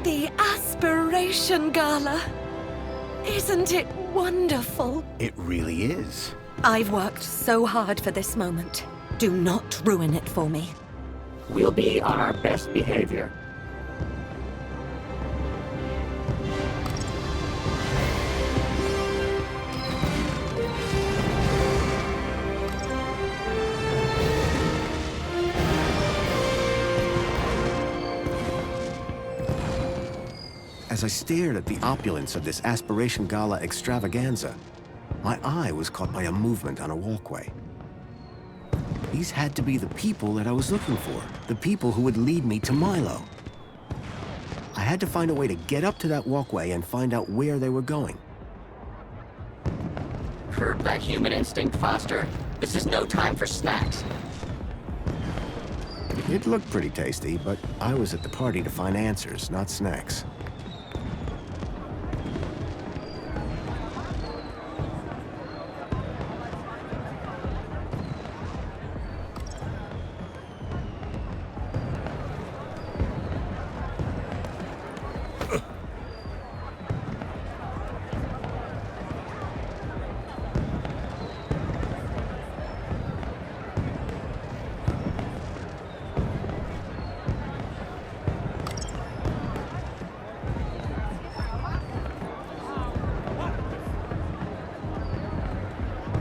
The Aspiration Gala. Isn't it wonderful? It really is. I've worked so hard for this moment. Do not ruin it for me. We'll be on our best behavior. As I stared at the opulence of this Aspiration Gala extravaganza, my eye was caught by a movement on a walkway. These had to be the people that I was looking for, the people who would lead me to Milo. I had to find a way to get up to that walkway and find out where they were going. Curb that human instinct, Foster. This is no time for snacks. It looked pretty tasty, but I was at the party to find answers, not snacks.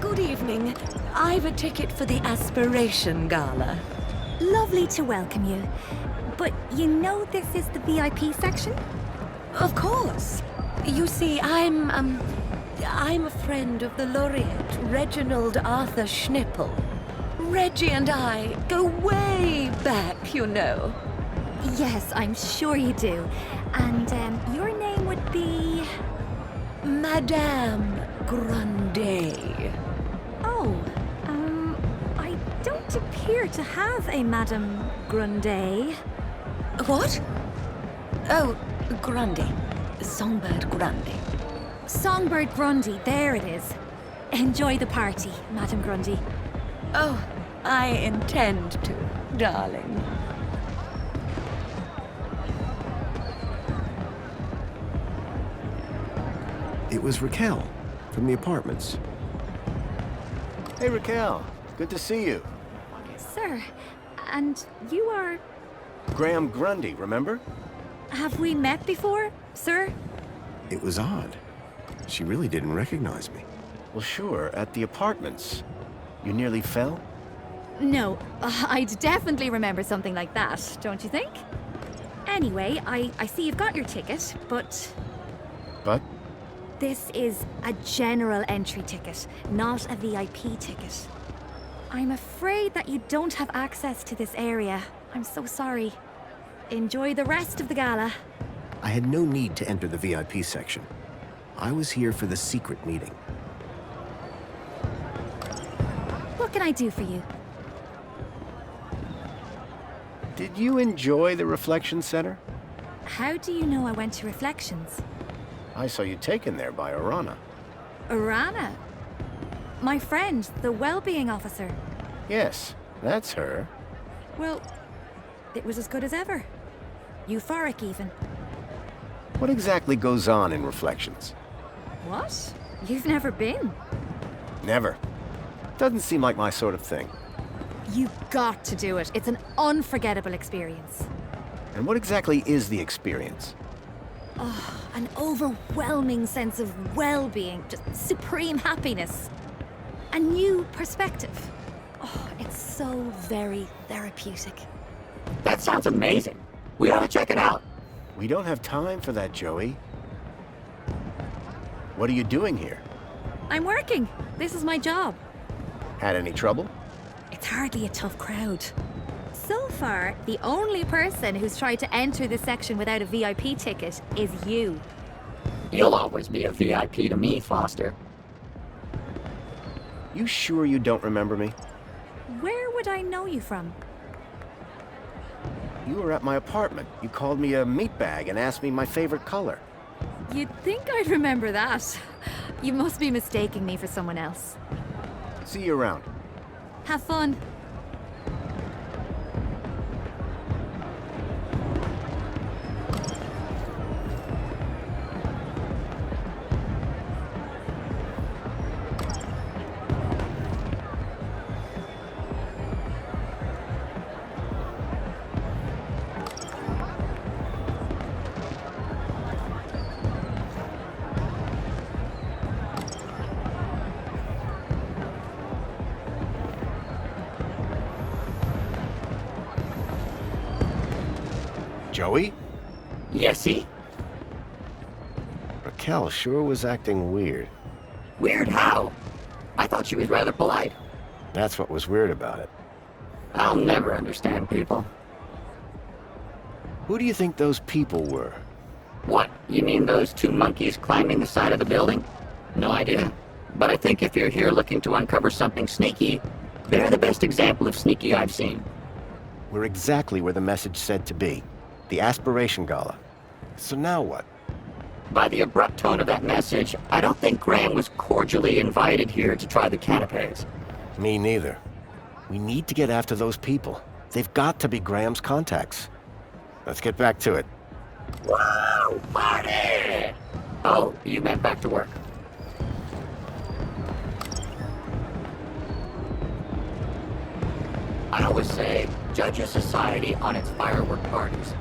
Good evening. I've a ticket for the Aspiration Gala. Lovely to welcome you. But you know this is the VIP section? Of course. You see, I'm a friend of the laureate, Reginald Arthur Schnippel. Reggie and I go way back, you know. Yes, I'm sure you do. And your name would be... Madame Grundy. Oh, I don't appear to have a Madame Grundy. What? Oh, Grundy. Songbird Grundy. Songbird Grundy, there it is. Enjoy the party, Madame Grundy. Oh, I intend to, darling. It was Raquel, from the apartments. Hey, Raquel. Good to see you. Sir, and you are... Graham Grundy, remember? Have we met before, sir? It was odd. She really didn't recognize me. Well, sure, at the apartments. You nearly fell? No, I'd definitely remember something like that, don't you think? Anyway, I see you've got your ticket, but... But? This is a general entry ticket, not a VIP ticket. I'm afraid that you don't have access to this area. I'm so sorry. Enjoy the rest of the gala. I had no need to enter the VIP section. I was here for the secret meeting. What can I do for you? Did you enjoy the Reflection Center? How do you know I went to Reflections? I saw you taken there by Orana. Urana? My friend, the well-being officer. Yes, that's her. Well, it was as good as ever. Euphoric, even. What exactly goes on in Reflections? What? You've never been? Never. Doesn't seem like my sort of thing. You got to do it. It's an unforgettable experience. And what exactly is the experience? Oh, an overwhelming sense of well-being, just supreme happiness. A new perspective. Oh, it's so very therapeutic. That sounds amazing. We ought to check it out. We don't have time for that, Joey. What are you doing here? I'm working. This is my job. Had any trouble? It's hardly a tough crowd. So far, the only person who's tried to enter this section without a VIP ticket is you. You'll always be a VIP to me, Foster. You sure you don't remember me? Where would I know you from? You were at my apartment. You called me a meatbag and asked me my favorite color. You'd think I'd remember that. You must be mistaking me for someone else. See you around. Have fun. Joey? Yesy? Raquel sure was acting weird. Weird how? I thought she was rather polite. That's what was weird about it. I'll never understand people. Who do you think those people were? What, you mean those two monkeys climbing the side of the building? No idea. But I think if you're here looking to uncover something sneaky, they're the best example of sneaky I've seen. We're exactly where the message said to be. The Aspiration Gala. So now what? By the abrupt tone of that message, I don't think Graham was cordially invited here to try the canapes. Me neither. We need to get after those people. They've got to be Graham's contacts. Let's get back to it. Whoa! Party! Oh, you meant back to work. I always say, judge a society on its firework parties.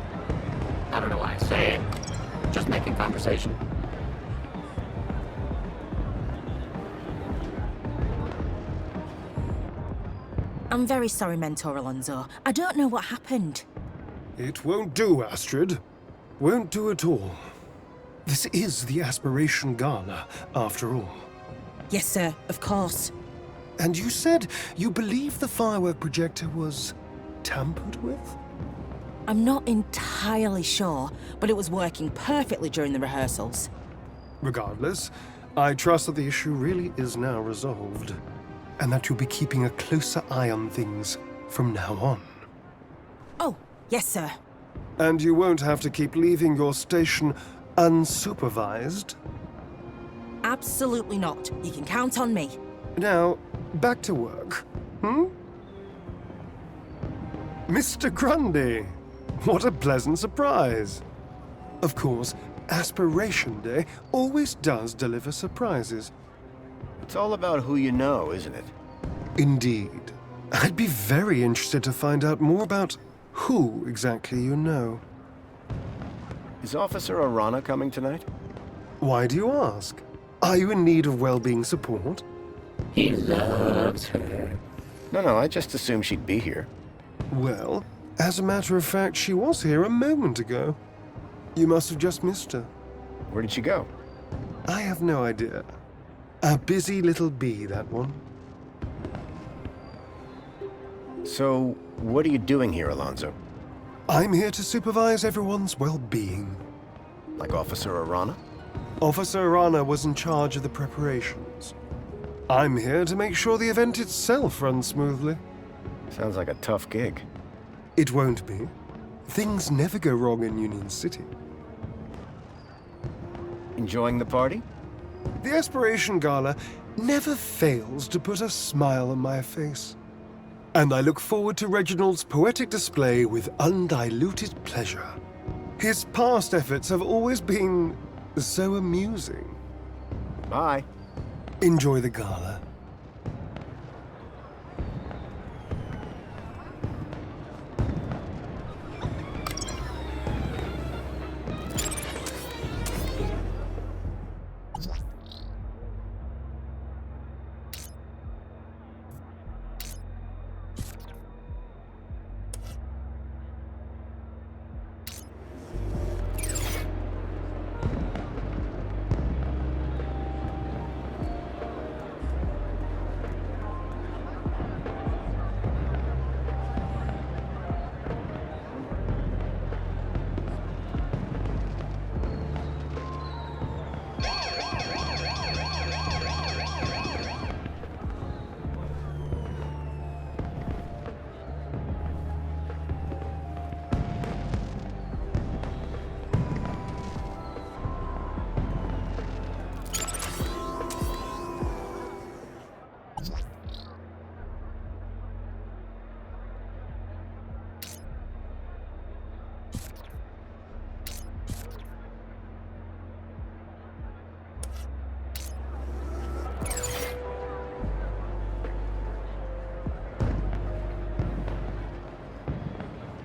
I don't know why I say it. Just making conversation. I'm very sorry, Mentor Alonso. I don't know what happened. It won't do, Astrid. Won't do at all. This is the Aspiration Gala, after all. Yes, sir, of course. And you said you believe the firework projector was tampered with? I'm not entirely sure, but it was working perfectly during the rehearsals. Regardless, I trust that the issue really is now resolved, and that you'll be keeping a closer eye on things from now on. Oh, yes, sir. And you won't have to keep leaving your station unsupervised. Absolutely not. You can count on me. Now, back to work, Mr. Grundy, what a pleasant surprise. Of course, Aspiration Day always does deliver surprises. It's all about who you know, isn't it? Indeed. I'd be very interested to find out more about who exactly you know. Is Officer Arana coming tonight? Why do you ask? Are you in need of well-being support? He loves her. No, I just assumed she'd be here. Well, as a matter of fact, she was here a moment ago. You must have just missed her. Where did she go? I have no idea. A busy little bee, that one. So, what are you doing here, Alonso? I'm here to supervise everyone's well-being. Like Officer Arana? Officer Arana was in charge of the preparations. I'm here to make sure the event itself runs smoothly. Sounds like a tough gig. It won't be. Things never go wrong in Union City. Enjoying the party? The Aspiration Gala never fails to put a smile on my face. And I look forward to Reginald's poetic display with undiluted pleasure. His past efforts have always been so amusing. Bye. Enjoy the gala.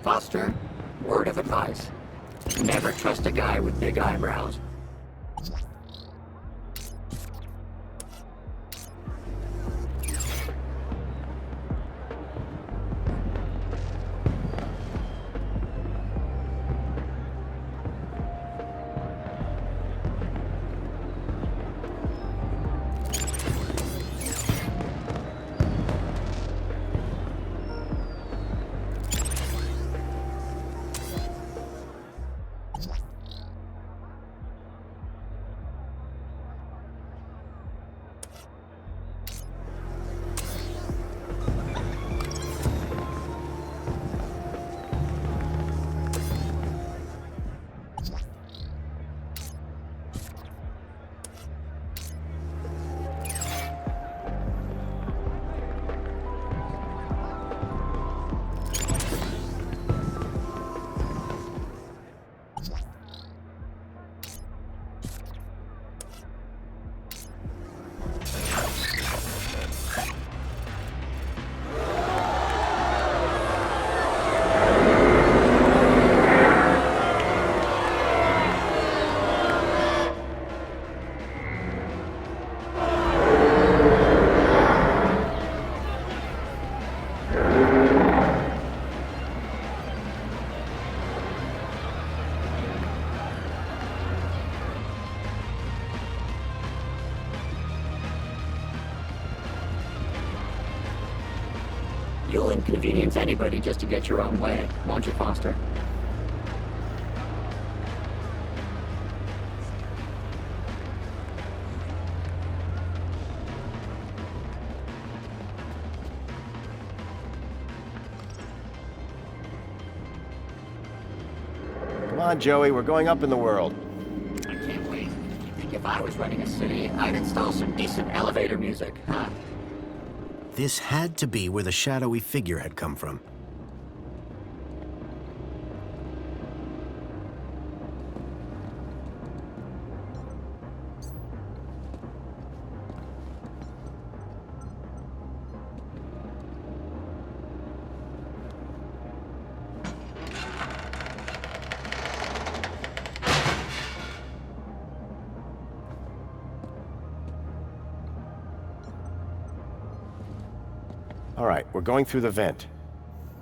Foster, word of advice. Never trust a guy with big eyebrows. You'll inconvenience anybody just to get your own way, won't you, Foster? Come on, Joey, we're going up in the world. I can't wait. I think if I was running a city, I'd install some decent elevator music, huh? This had to be where the shadowy figure had come from. All right, we're going through the vent.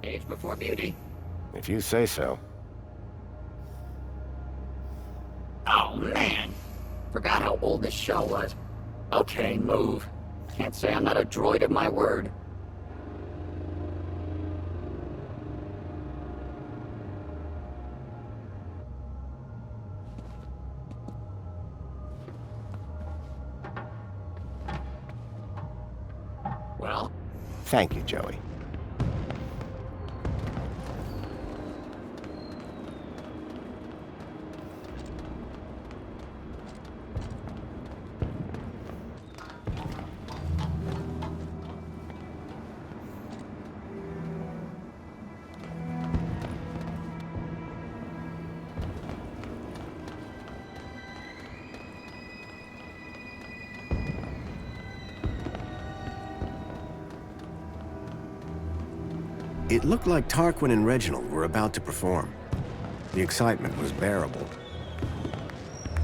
Age before beauty. If you say so. Oh, man. Forgot how old this show was. Okay, move. Can't say I'm not a droid of my word. Well? Thank you, Joey. It looked like Tarquin and Reginald were about to perform. The excitement was bearable.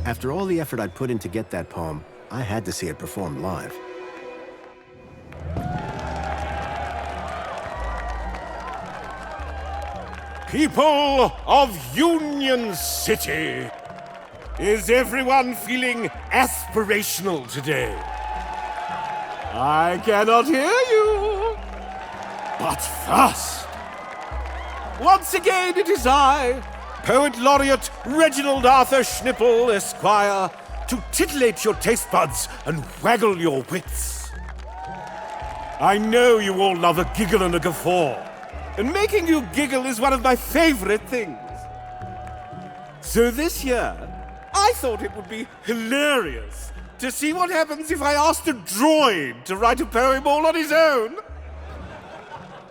After all the effort I'd put in to get that poem, I had to see it performed live. People of Union City, is everyone feeling aspirational today? I cannot hear you. But first, once again it is I, Poet Laureate Reginald Arthur Schnipple, Esquire, to titillate your taste buds and waggle your wits. I know you all love a giggle and a guffaw, and making you giggle is one of my favorite things. So this year, I thought it would be hilarious to see what happens if I asked a droid to write a poem all on his own.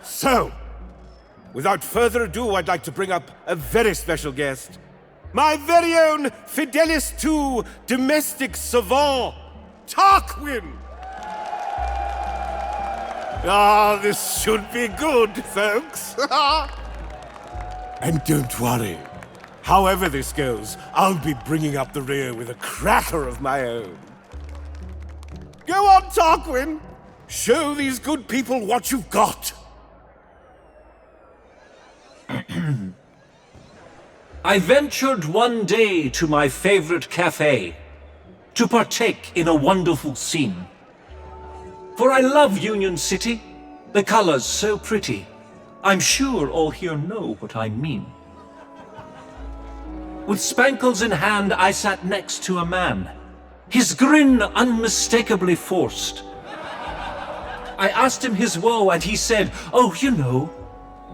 So, without further ado, I'd like to bring up a very special guest. My very own Fidelis II domestic savant, Tarquin! Ah, this should be good, folks. And don't worry. However this goes, I'll be bringing up the rear with a cracker of my own. Go on, Tarquin. Show these good people what you've got. I ventured one day to my favorite cafe to partake in a wonderful scene. For I love Union City, the colors so pretty. I'm sure all here know what I mean. With spankles in hand, I sat next to a man, his grin unmistakably forced. I asked him his woe, and he said, "Oh, you know,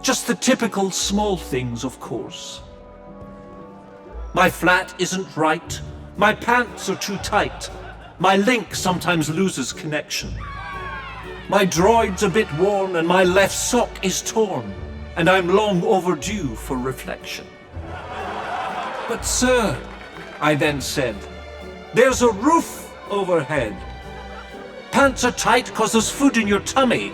just the typical small things, of course. My flat isn't right, my pants are too tight, my link sometimes loses connection. My droid's a bit worn and my left sock is torn, and I'm long overdue for reflection." "But sir," I then said, "there's a roof overhead. Pants are tight 'cause there's food in your tummy.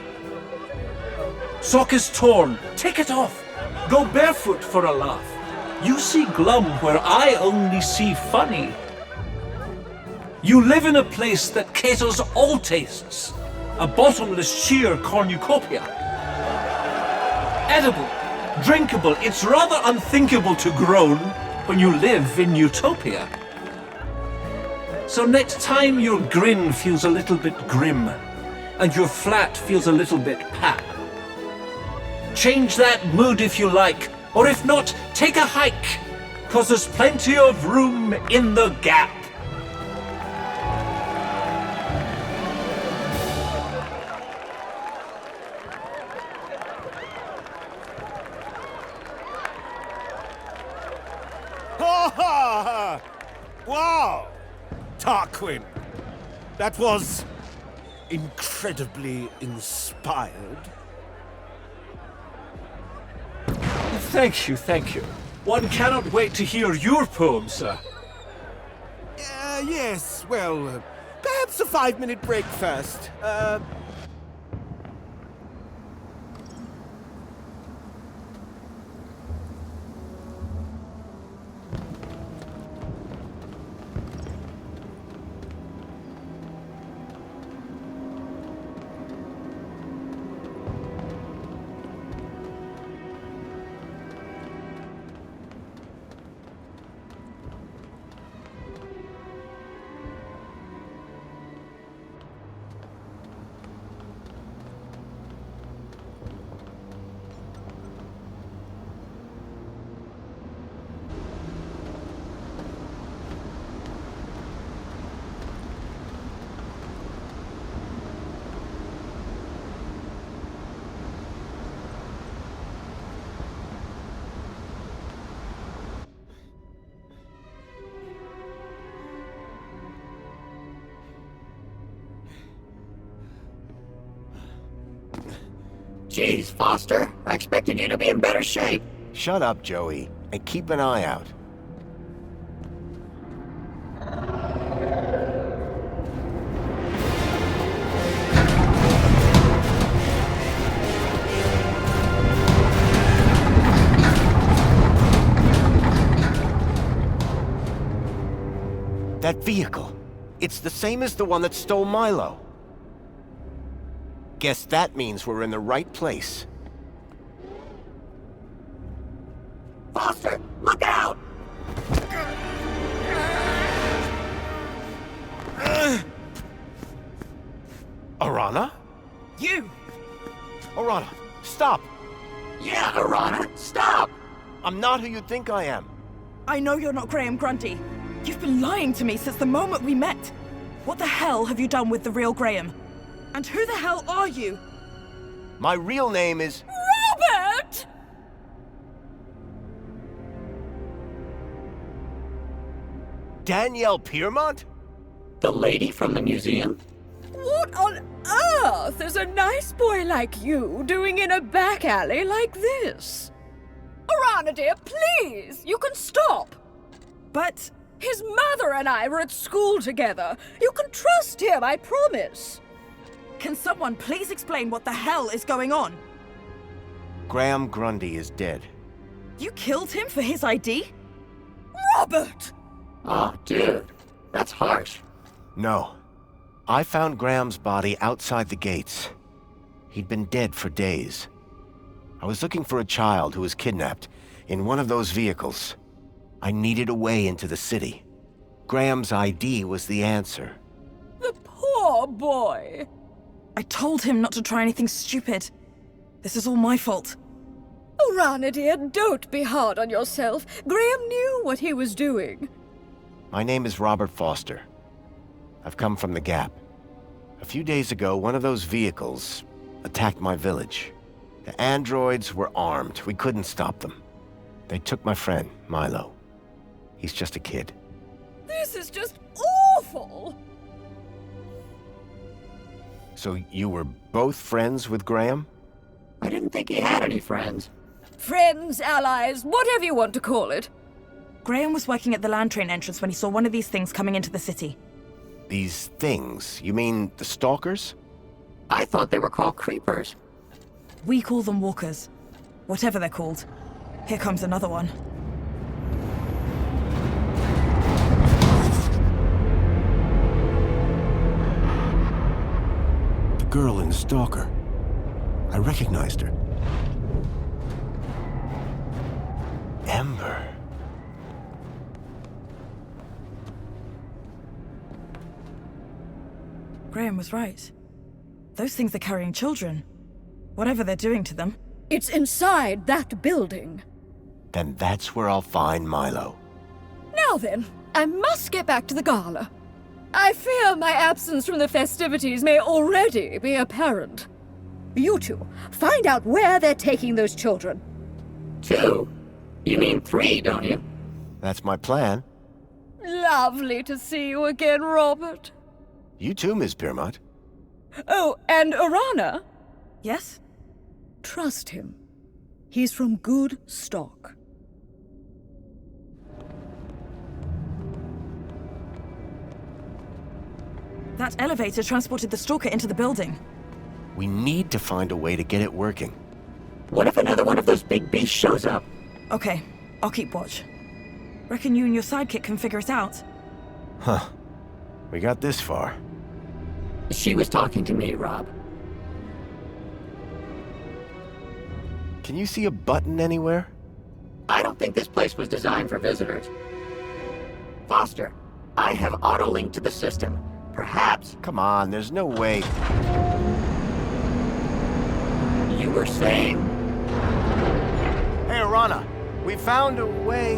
Sock is torn, take it off, go barefoot for a laugh. You see glum where I only see funny. You live in a place that caters all tastes, a bottomless sheer cornucopia. Edible, drinkable, it's rather unthinkable to groan when you live in utopia. So next time your grin feels a little bit grim, and your flat feels a little bit pat, Change that mood if you like, or if not, take a hike, 'cause there's plenty of room in the gap. Wow! Tarquin, that was incredibly inspired. Thank you, thank you. One cannot wait to hear your poem, sir. Yes, well, perhaps a 5-minute break first. Jeez, Foster, I expected you to be in better shape. Shut up, Joey, and keep an eye out. That vehicle. It's the same as the one that stole Milo. Guess that means we're in the right place. Foster, look out! Arana? You! Arana, stop! Yeah, Arana, stop! I'm not who you think I am. I know you're not Graham Grundy. You've been lying to me since the moment we met. What the hell have you done with the real Graham? And who the hell are you? My real name is... Robert! Danielle Piermont? The lady from the museum? What on earth is a nice boy like you doing in a back alley like this? Arana, dear, please! You can stop! But... His mother and I were at school together. You can trust him, I promise. Can someone please explain what the hell is going on? Graham Grundy is dead. You killed him for his ID? Robert! Oh, dude, that's harsh. No. I found Graham's body outside the gates. He'd been dead for days. I was looking for a child who was kidnapped in one of those vehicles. I needed a way into the city. Graham's ID was the answer. The poor boy. I told him not to try anything stupid. This is all my fault. Arana, dear, don't be hard on yourself. Graham knew what he was doing. My name is Robert Foster. I've come from the Gap. A few days ago, one of those vehicles attacked my village. The androids were armed. We couldn't stop them. They took my friend, Milo. He's just a kid. This is just awful! So you were both friends with Graham? I didn't think he had any friends. Friends, allies, whatever you want to call it. Graham was working at the land train entrance when he saw one of these things coming into the city. These things? You mean the stalkers? I thought they were called creepers. We call them walkers. Whatever they're called. Here comes another one. The girl in the stalker. I recognized her. Ember. Graham was right. Those things are carrying children. Whatever they're doing to them. It's inside that building. Then that's where I'll find Milo. Now then, I must get back to the gala. I fear my absence from the festivities may already be apparent. You two, find out where they're taking those children. 2? You mean 3, don't you? That's my plan. Lovely to see you again, Robert. You too, Miss Piermont. Oh, and Arana. Yes? Trust him. He's from good stock. That elevator transported the stalker into the building. We need to find a way to get it working. What if another one of those big beasts shows up? Okay, I'll keep watch. Reckon you and your sidekick can figure it out. Huh. We got this far. She was talking to me, Rob. Can you see a button anywhere? I don't think this place was designed for visitors. Foster, I have auto-linked to the system. Perhaps... Come on, there's no way. You were saying... Hey, Arana, we found a way.